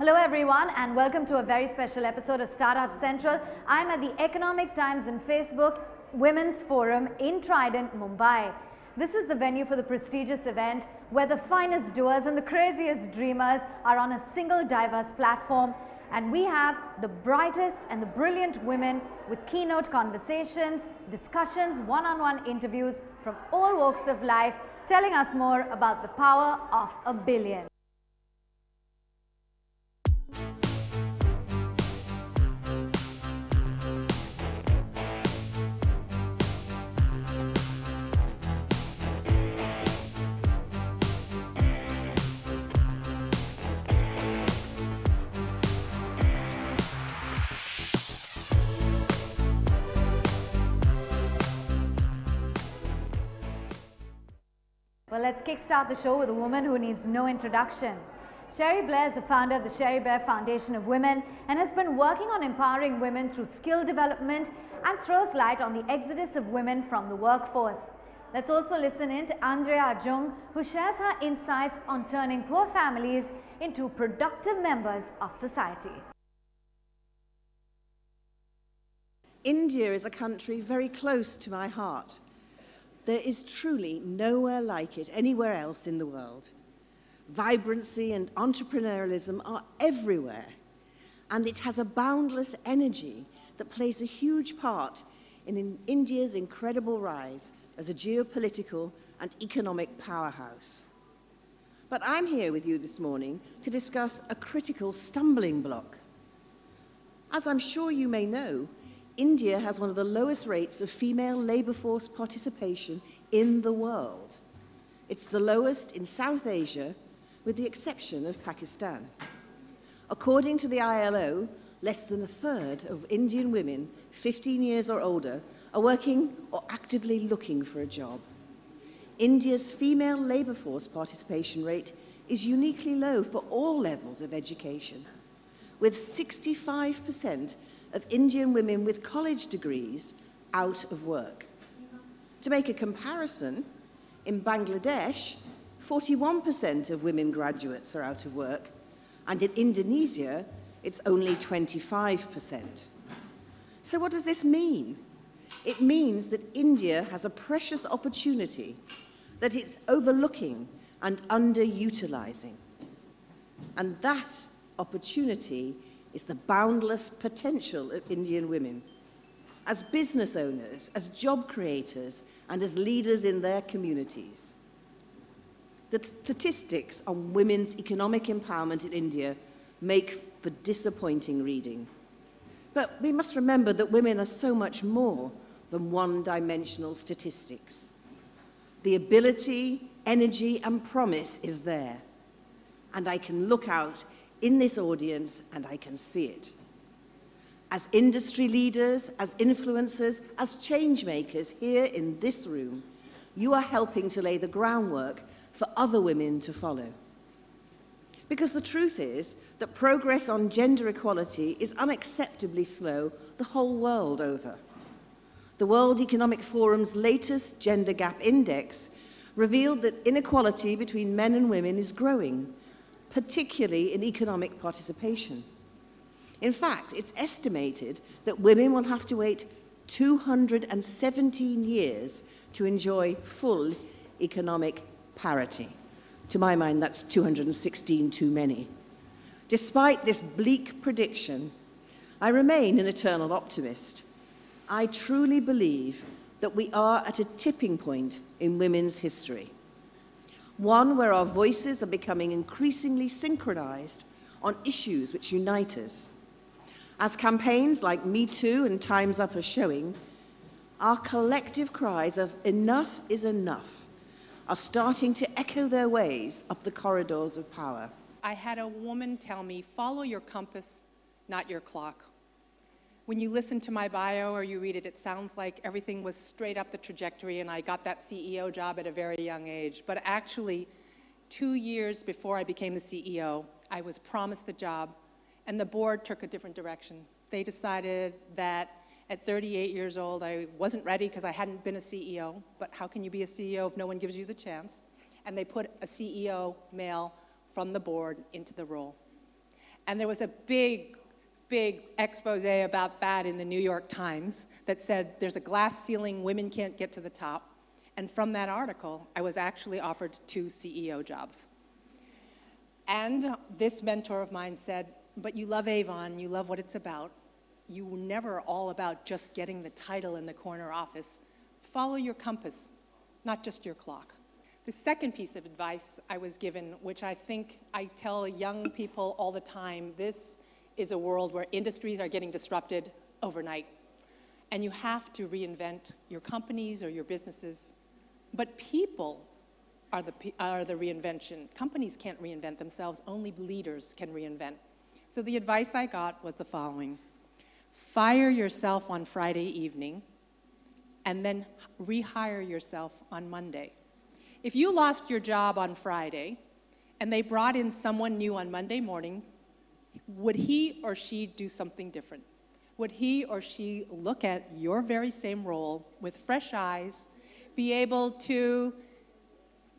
Hello everyone and welcome to a very special episode of Startup Central. I'm at the Economic Times and Facebook Women's Forum in Trident, Mumbai. This is the venue for the prestigious event where the finest doers and the craziest dreamers are on a single diverse platform, and we have the brightest and the brilliant women with keynote conversations, discussions, one-on-one interviews from all walks of life, telling us more about the power of a billion. Well, let's kickstart the show with a woman who needs no introduction. Cherie Blair is the founder of the Cherie Blair Foundation of Women and has been working on empowering women through skill development and throws light on the exodus of women from the workforce. Let's also listen in to Andrea Jung, who shares her insights on turning poor families into productive members of society. India is a country very close to my heart. There is truly nowhere like it anywhere else in the world. Vibrancy and entrepreneurialism are everywhere, and it has a boundless energy that plays a huge part in India's incredible rise as a geopolitical and economic powerhouse. But I'm here with you this morning to discuss a critical stumbling block. As I'm sure you may know, India has one of the lowest rates of female labor force participation in the world. It's the lowest in South Asia, with the exception of Pakistan. According to the ILO, less than a third of Indian women 15 years or older are working or actively looking for a job. India's female labor force participation rate is uniquely low for all levels of education, with 65% of Indian women with college degrees out of work. To make a comparison, in Bangladesh, 41% of women graduates are out of work, and in Indonesia, it's only 25%. So what does this mean? It means that India has a precious opportunity that it's overlooking and underutilizing. And that opportunity is the boundless potential of Indian women as business owners, as job creators, and as leaders in their communities. The statistics on women's economic empowerment in India make for disappointing reading. But we must remember that women are so much more than one-dimensional statistics. The ability, energy, and promise is there, and I can look out in this audience, and I can see it. As industry leaders, as influencers, as change makers here in this room, you are helping to lay the groundwork for other women to follow. Because the truth is that progress on gender equality is unacceptably slow the whole world over. The World Economic Forum's latest Gender Gap Index revealed that inequality between men and women is growing, particularly in economic participation. In fact, it's estimated that women will have to wait 217 years to enjoy full economic parity. To my mind, that's 216 too many. Despite this bleak prediction, I remain an eternal optimist. I truly believe that we are at a tipping point in women's history. One where our voices are becoming increasingly synchronized on issues which unite us. As campaigns like Me Too and Time's Up are showing, our collective cries of enough is enough are starting to echo their ways up the corridors of power. I had a woman tell me, follow your compass, not your clock. When you listen to my bio or you read it, it sounds like everything was straight up the trajectory and I got that CEO job at a very young age. But actually, 2 years before I became the CEO, I was promised the job and the board took a different direction. They decided that at 38 years old, I wasn't ready because I hadn't been a CEO, but how can you be a CEO if no one gives you the chance? And they put a CEO male from the board into the role. And there was a big expose about that in the New York Times that said there's a glass ceiling, women can't get to the top. And from that article, I was actually offered 2 CEO jobs. And this mentor of mine said, but you love Avon, you love what it's about. You were never all about just getting the title in the corner office. Follow your compass, not just your clock. The second piece of advice I was given, which I think I tell young people all the time, this is a world where industries are getting disrupted overnight. And you have to reinvent your companies or your businesses. But people are the reinvention. Companies can't reinvent themselves, only leaders can reinvent. So the advice I got was the following. Fire yourself on Friday evening, and then rehire yourself on Monday. If you lost your job on Friday, and they brought in someone new on Monday morning, would he or she do something different? Would he or she look at your very same role with fresh eyes, be able to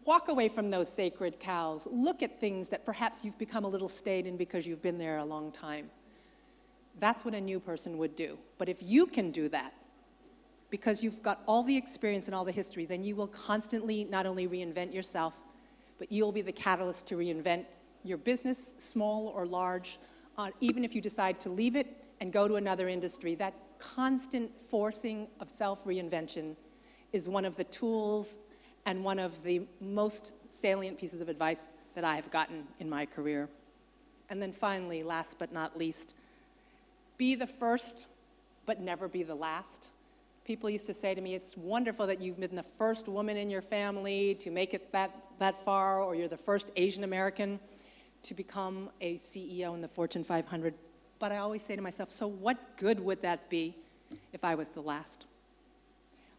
walk away from those sacred cows, look at things that perhaps you've become a little stayed in because you've been there a long time? That's what a new person would do. But if you can do that, because you've got all the experience and all the history, then you will constantly not only reinvent yourself, but you'll be the catalyst to reinvent your business, small or large, even if you decide to leave it and go to another industry. That constant forcing of self-reinvention is one of the tools and one of the most salient pieces of advice that I have gotten in my career. And then finally, last but not least, be the first, but never be the last. People used to say to me, it's wonderful that you've been the first woman in your family to make it that far, or you're the first Asian American to become a CEO in the Fortune 500. But I always say to myself, so what good would that be if I was the last?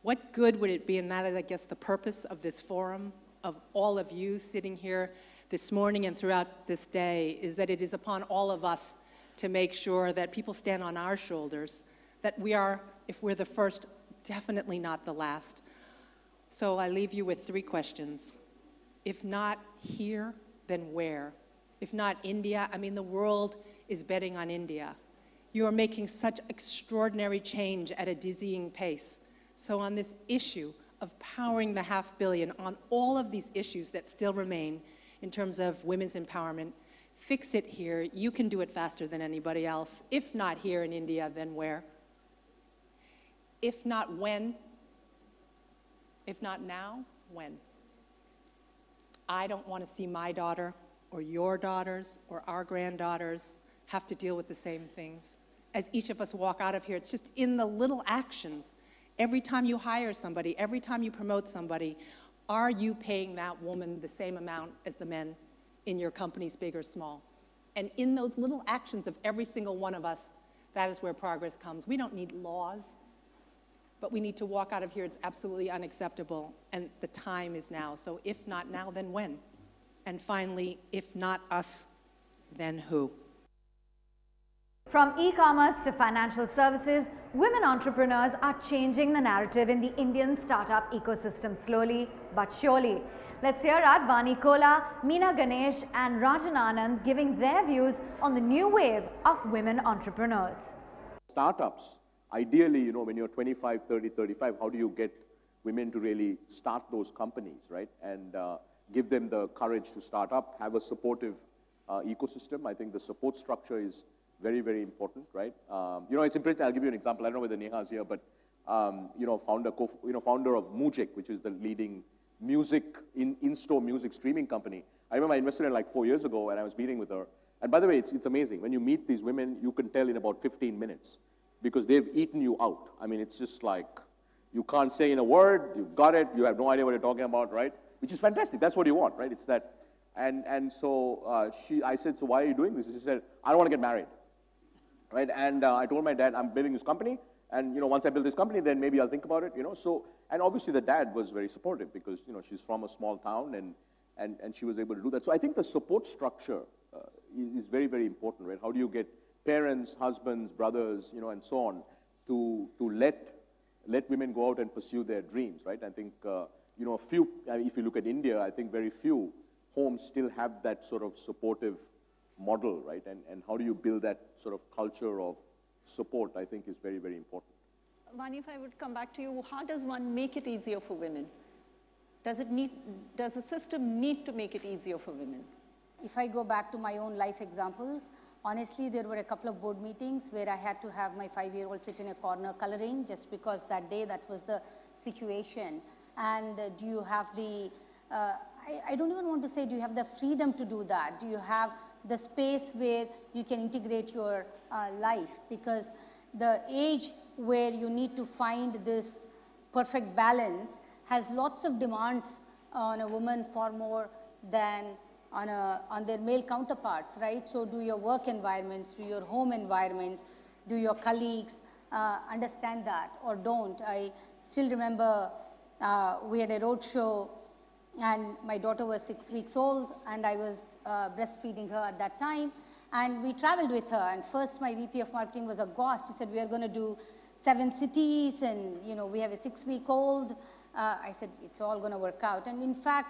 What good would it be? And that is, I guess, the purpose of this forum, of all of you sitting here this morning and throughout this day, is that it is upon all of us to make sure that people stand on our shoulders, that we are, if we're the first, definitely not the last. So I leave you with 3 questions. If not here, then where? If not India, I mean, the world is betting on India. You are making such extraordinary change at a dizzying pace. So on this issue of powering the $500 million, on all of these issues that still remain in terms of women's empowerment, fix it here. You can do it faster than anybody else. If not here in India, then where? If not when? If not now, when? I don't want to see my daughter or your daughters or our granddaughters have to deal with the same things. As each of us walk out of here, it's just in the little actions. Every time you hire somebody, every time you promote somebody, are you paying that woman the same amount as the men in your companies, big or small? And in those little actions of every single one of us, that is where progress comes. We don't need laws, but we need to walk out of here. It's absolutely unacceptable, and the time is now. So if not now, then when? And finally, if not us, then who? From e-commerce to financial services, women entrepreneurs are changing the narrative in the Indian startup ecosystem slowly but surely. Let's hear Vani Kola, Meena Ganesh and Rajan Anand giving their views on the new wave of women entrepreneurs. Startups, ideally, when you're 25, 30, 35, how do you get women to really start those companies, right? And give them the courage to start up, have a supportive ecosystem. I think the support structure is very, very important, right? It's interesting. I'll give you an example. I don't know whether Neha is here, but founder of Mujik, which is the leading in-store music streaming company. I remember I invested in like 4 years ago, and I was meeting with her. And by the way, it's amazing. When you meet these women, you can tell in about 15 minutes because they've eaten you out. I mean, it's just like you can't say in a word. You've got it. You have no idea what you're talking about, right? Which is fantastic. That's what you want, right? It's that. And so I said, so why are you doing this? She said, I don't want to get married. Right? And I told my dad, I'm building this company, and once I build this company, then maybe I'll think about it. So, and obviously the dad was very supportive because she's from a small town, and she was able to do that. So I think the support structure is very, very important, right? How do you get parents, husbands, brothers, and so on to let women go out and pursue their dreams, right? I think if you look at India, I think very few homes still have that sort of supportive model, right? And how do you build that sort of culture of support, I think is very, very important. Vani, if I would come back to you, how does one make it easier for women? Does the system need to make it easier for women? If I go back to my own life examples, honestly, there were a couple of board meetings where I had to have my 5-year-old sit in a corner coloring just because that day that was the situation. And do you have the, I don't even want to say do you have the freedom to do that? Do you have the space where you can integrate your life? Because the age where you need to find this perfect balance has lots of demands on a woman far more than on their male counterparts, right? So do your work environments, do your home environments, do your colleagues understand that or don't? I still remember we had a road show and my daughter was 6 weeks old and I was breastfeeding her at that time, and we traveled with her, and first my VP of marketing was aghast. He said, we are going to do 7 cities and you know we have a 6-week-old. I said, it's all going to work out. And in fact,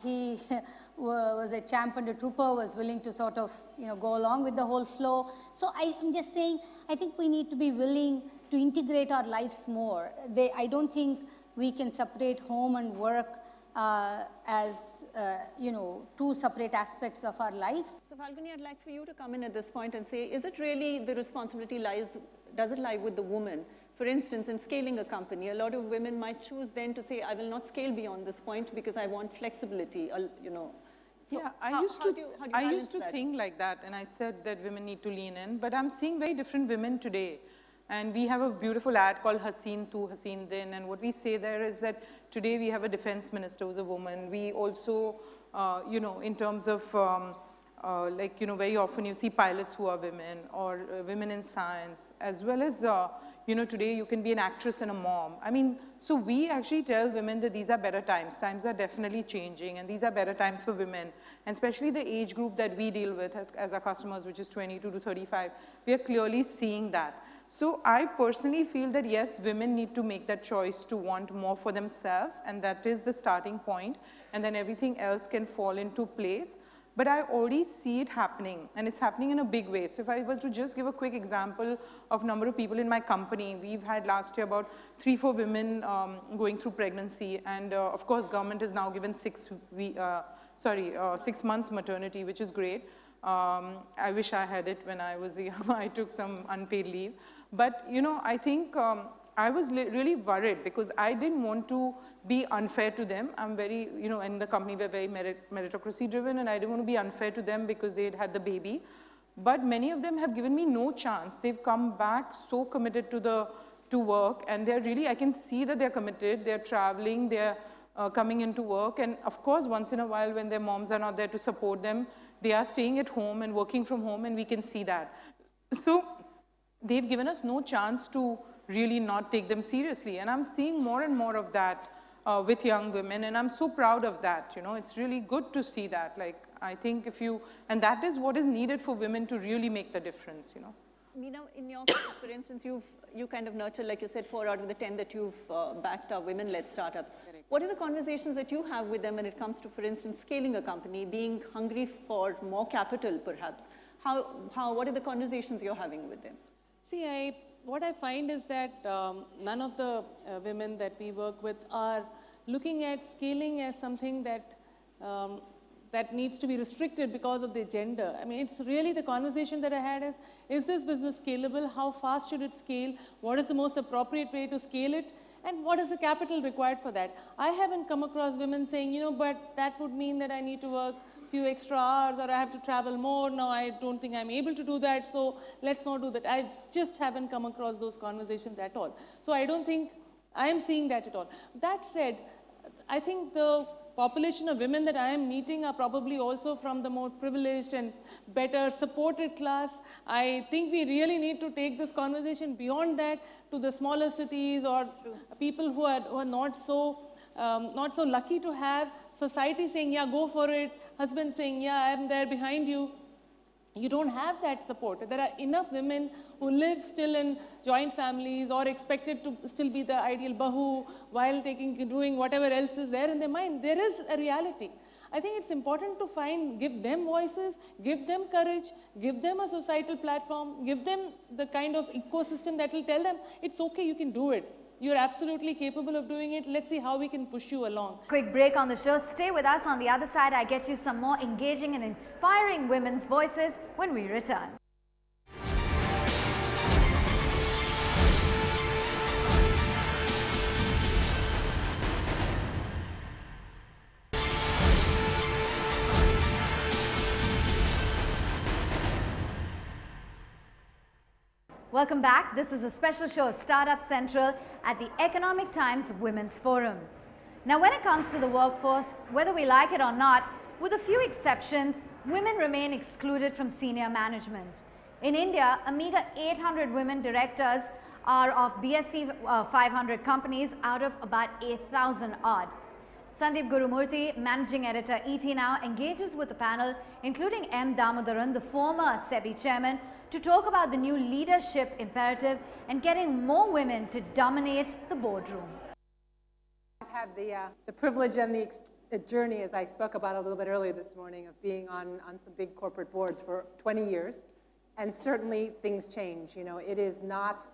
he was a champ and a trooper, was willing to sort of, you know, go along with the whole flow. So I'm just saying, I think we need to be willing to integrate our lives more. I don't think we can separate home and work as, you know, two separate aspects of our life. So Falguni, I'd like for you to come in at this point and say, is it really the responsibility does it lie with the woman? For instance, in scaling a company, a lot of women might choose then to say, I will not scale beyond this point because I want flexibility, you know. So yeah, how do you used to think like that, and I said that women need to lean in, but I'm seeing very different women today. And we have a beautiful ad called Haseen Tu, Haseen Din, and what we say there is that today we have a defense minister who's a woman. We also, you know, in terms of, like, you know, very often you see pilots who are women or women in science, as well as, you know, today you can be an actress and a mom. I mean, so we actually tell women that these are better times. Times are definitely changing, and these are better times for women, and especially the age group that we deal with as our customers, which is 22 to 35. We are clearly seeing that. So I personally feel that yes, women need to make that choice to want more for themselves, and that is the starting point, and then everything else can fall into place. But I already see it happening, and it's happening in a big way. So if I were to just give a quick example of number of people in my company, we've had last year about 3-4 women going through pregnancy, and of course government has now given 6 months maternity, which is great. I wish I had it when I was young. I took some unpaid leave. But, you know, I think I was really worried because I didn't want to be unfair to them. I'm very, you know, in the company we're very meritocracy driven, and I didn't want to be unfair to them because they'd had the baby. But many of them have given me no chance. They've come back so committed to work, and they're really, I can see that they're committed. They're traveling, they're coming into work, and of course, once in a while when their moms are not there to support them, they are staying at home and working from home, and we can see that. So they've given us no chance to really not take them seriously, and I'm seeing more and more of that with young women, and I'm so proud of that. You know, it's really good to see that. Like, I think if you, and that is what is needed for women to really make the difference, you know. Meena, in your case, for instance, you kind of nurtured, like you said, 4 out of the 10 that you've backed are women-led startups. Correct. What are the conversations that you have with them when it comes to, for instance, scaling a company, being hungry for more capital, perhaps? What are the conversations you're having with them? See, what I find is that none of the women that we work with are looking at scaling as something that that needs to be restricted because of their gender. I mean, it's really the conversation that I had is this business scalable? How fast should it scale? What is the most appropriate way to scale it? And what is the capital required for that? I haven't come across women saying, you know, but that would mean that I need to work a few extra hours or I have to travel more. Now I don't think I'm able to do that, so let's not do that. I just haven't come across those conversations at all. So I don't think I am seeing that at all. That said, I think the population of women that I am meeting are probably also from the more privileged and better supported class. I think we really need to take this conversation beyond that to the smaller cities or people who are not so lucky to have society saying, yeah, go for it, husband saying, yeah, I'm there behind you. You don't have that support. There are enough women who live still in joint families or expected to still be the ideal bahu while doing whatever else is there in their mind. There is a reality. I think it's important to give them voices, give them courage, give them a societal platform, give them the kind of ecosystem that will tell them, it's okay, you can do it. You're absolutely capable of doing it. Let's see how we can push you along. Quick break on the show. Stay with us. On the other side, I get you some more engaging and inspiring women's voices when we return. Welcome back. This is a special show, Startup Central, at the Economic Times Women's Forum. Now, when it comes to the workforce, whether we like it or not, with a few exceptions, women remain excluded from senior management. In India, a meager 800 women directors are of BSE 500 companies out of about 8,000 odd. Sandeep Gurumurthi, managing editor ET Now, engages with the panel, including M Damodaran, the former SEBI chairman, to talk about the new leadership imperative and getting more women to dominate the boardroom. I've had the privilege and the journey, as I spoke about a little bit earlier this morning, of being on some big corporate boards for 20 years. And certainly things change. You know, it is not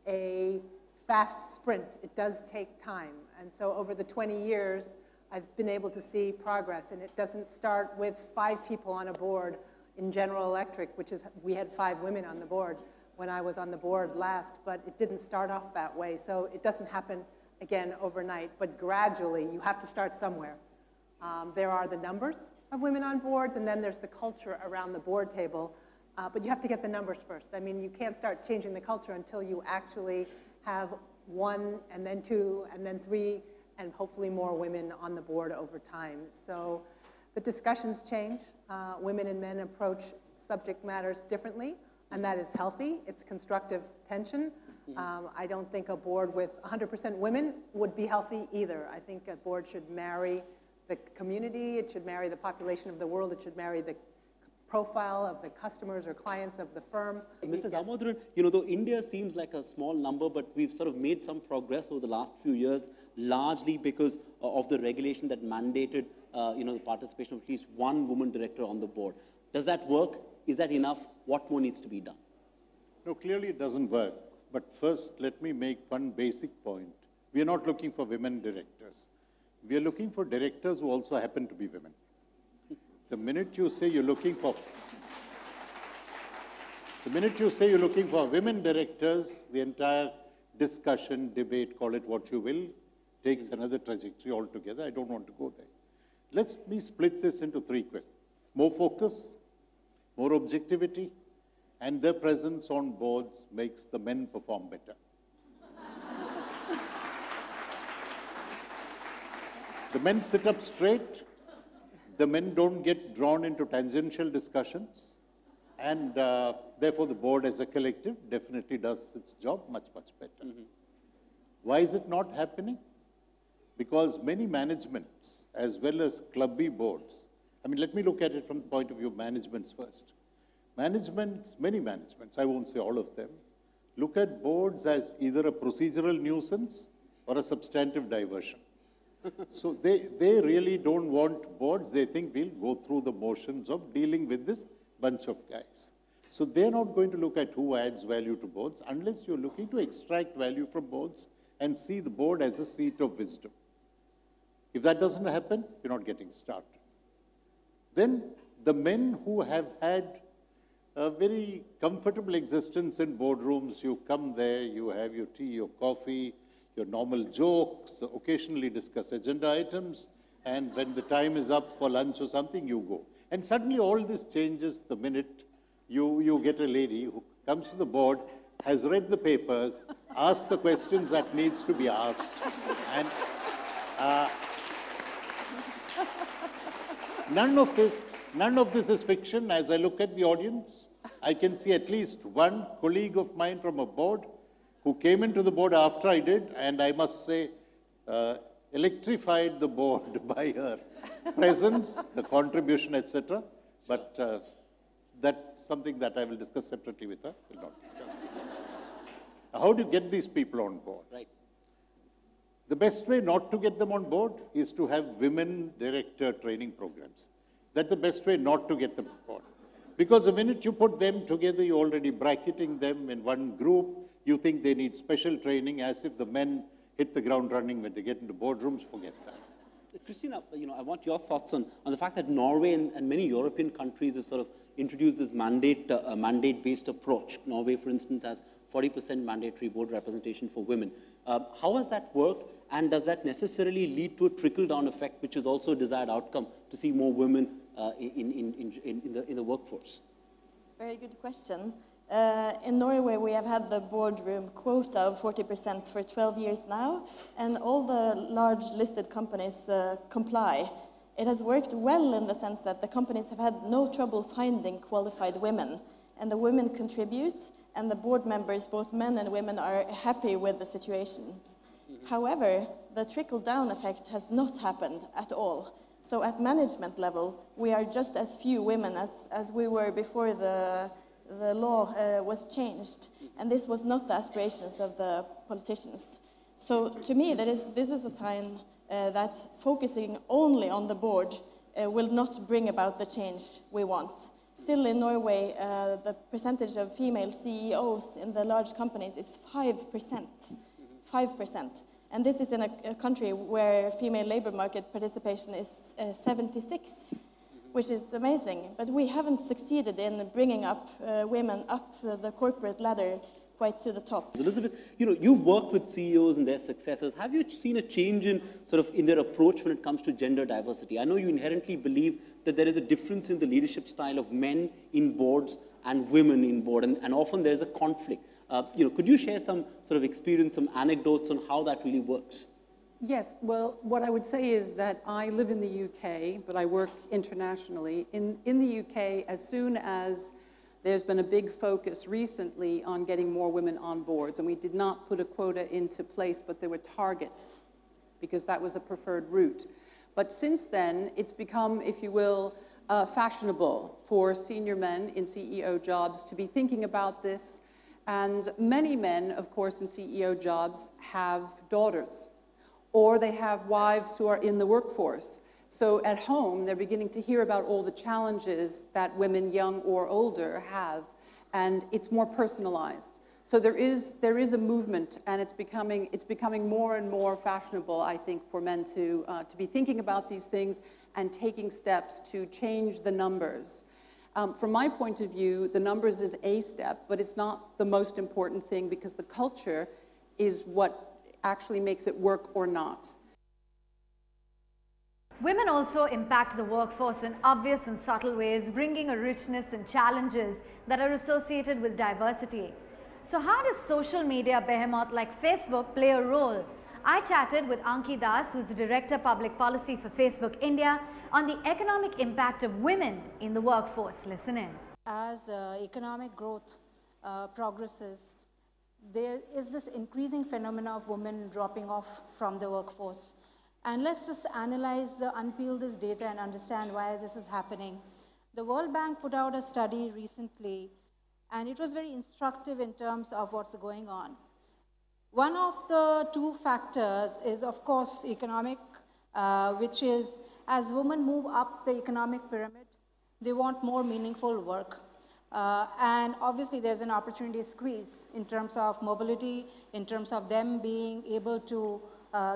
a fast sprint. It does take time. And so over the 20 years, I've been able to see progress. And it doesn't start with 5 people on a board in General Electric, which is, we had 5 women on the board when I was on the board last, but it didn't start off that way. So it doesn't happen, again, overnight, but gradually you have to start somewhere. There are the numbers of women on boards, and then there's the culture around the board table, but you have to get the numbers first. I mean, you can't start changing the culture until you actually have 1, and then 2, and then 3, and hopefully more women on the board over time. So the discussions change. Women and men approach subject matters differently, and that is healthy. It's constructive tension. I don't think a board with 100% women would be healthy either. I think a board should marry the community, it should marry the population of the world, it should marry the profile of the customers or clients of the firm. Mr. Damodaran, you know, though India seems like a small number, but we've sort of made some progress over the last few years, largely because of the regulation that mandated you know, the participation of at least 1 woman director on the board. Does that work? Is that enough? What more needs to be done? No, clearly it doesn't work. But first, let me make one basic point. We are not looking for women directors. We are looking for directors who also happen to be women. The minute you say you're looking for women directors, the entire discussion, debate, call it what you will, takes another trajectory altogether. I don't want to go there. Let's split this into 3 questions. More focus, more objectivity, and their presence on boards makes the men perform better. The men sit up straight, the men don't get drawn into tangential discussions, and therefore the board as a collective definitely does its job much, much better. Why is it not happening? Because many managements, as well as clubby boards, I mean, let me look at it from the point of view of managements first. Managements, many managements, I won't say all of them, look at boards as either a procedural nuisance or a substantive diversion. So they really don't want boards. They think we'll go through the motions of dealing with this bunch of guys. So they're not going to look at who adds value to boards unless you're looking to extract value from boards and see the board as a seat of wisdom. If that doesn't happen, you're not getting started. Then the men who have had a very comfortable existence in boardrooms, you come there, you have your tea, your coffee, your normal jokes, occasionally discuss agenda items, and when the time is up for lunch or something, you go. And suddenly all this changes the minute you get a lady who comes to the board, has read the papers, asked the questions that needs to be asked, and none of this is fiction. As I look at the audience, I can see at least 1 colleague of mine from a board who came into the board after I did, and I must say, electrified the board by her presence, the contribution, etc. But that's something that I will discuss separately with her. Will not discuss with her. How do you get these people on board? Right. The best way not to get them on board is to have women director training programs. That's the best way not to get them on board. Because the minute you put them together, you're already bracketing them in one group. You think they need special training, as if the men hit the ground running when they get into boardrooms. Forget that. Christina, I want your thoughts on the fact that Norway and many European countries have sort of introduced this mandate-based approach. Norway, for instance, has 40% mandatory board representation for women. How has that worked, and does that necessarily lead to a trickle-down effect, which is also a desired outcome, to see more women in the workforce? Very good question. In Norway, we have had the boardroom quota of 40% for 12 years now, and all the large listed companies comply. It has worked well in the sense that the companies have had no trouble finding qualified women, and the women contribute, and the board members, both men and women, are happy with the situation. However, the trickle-down effect has not happened at all. So at management level, we are just as few women as we were before the law was changed. And this was not the aspirations of the politicians. So to me, this is a sign that focusing only on the board will not bring about the change we want. Still in Norway, the percentage of female CEOs in the large companies is 5%. 5%. And this is in a country where female labor market participation is 76, which is amazing. But we haven't succeeded in bringing up women up the corporate ladder quite to the top. Elizabeth, you've worked with CEOs and their successors. Have you seen a change in their approach when it comes to gender diversity? I know you inherently believe that there is a difference in the leadership style of men in boards and women in board, and often there's a conflict. Could you share some sort of experience, some anecdotes on how that really works? Yes, well, what I would say is that I live in the UK, but I work internationally. In the UK, as soon as there's been a big focus recently on getting more women on boards, and we did not put a quota into place, but there were targets, because that was a preferred route. But since then, it's become, if you will, fashionable for senior men in CEO jobs to be thinking about this. And many men, of course, in CEO jobs have daughters, or they have wives who are in the workforce. So at home, they're beginning to hear about all the challenges that women, young or older, have, and it's more personalized. So there is a movement, and it's becoming more and more fashionable, I think, for men to be thinking about these things and taking steps to change the numbers. From my point of view, the numbers is a step, but it's not the most important thing, because the culture is what actually makes it work or not. Women also impact the workforce in obvious and subtle ways, bringing a richness and challenges that are associated with diversity. So how does social media behemoth like Facebook play a role? I chatted with Anki Das, who's the Director Public Policy for Facebook India, on the economic impact of women in the workforce. Listen in. As economic growth progresses, there is this increasing phenomena of women dropping off from the workforce. And let's just unpeel this data and understand why this is happening. The World Bank put out a study recently, and it was very instructive in terms of what's going on. One of the two factors is, of course, economic, which is as women move up the economic pyramid, they want more meaningful work. And obviously, there's an opportunity squeeze in terms of mobility, in terms of them being able to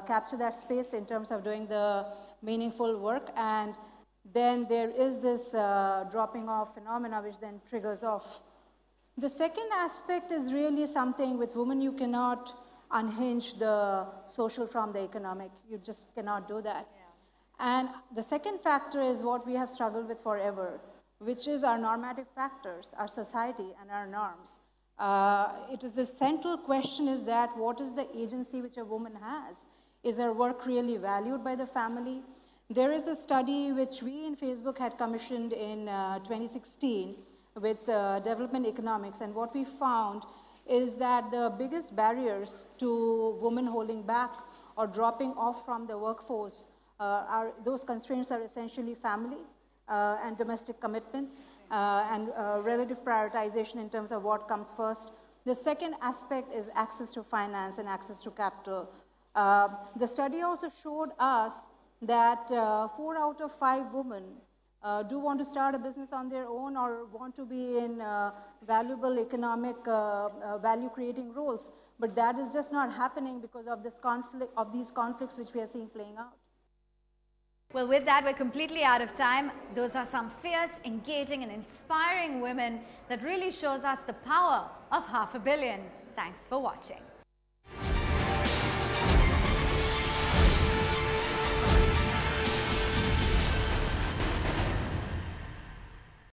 capture that space in terms of doing the meaningful work. And then there is this dropping off phenomena which then triggers off. The second aspect is really something with women you cannot unhinge the social from the economic. You just cannot do that. Yeah. And the second factor is what we have struggled with forever, which is our normative factors, our society and our norms. It is the central question is that what is the agency which a woman has? Is her work really valued by the family? There is a study which we in Facebook had commissioned in 2016 with development economics, and what we found is that the biggest barriers to women holding back or dropping off from the workforce those constraints are essentially family and domestic commitments and relative prioritization in terms of what comes first. The second aspect is access to finance and access to capital. The study also showed us that 4 out of 5 women do want to start a business on their own or want to be in valuable economic value creating roles. But that is just not happening because of this conflict, of these conflicts which we are seeing playing out. Well, with that, we're completely out of time. Those are some fierce, engaging, and inspiring women that really shows us the power of 500 million. Thanks for watching.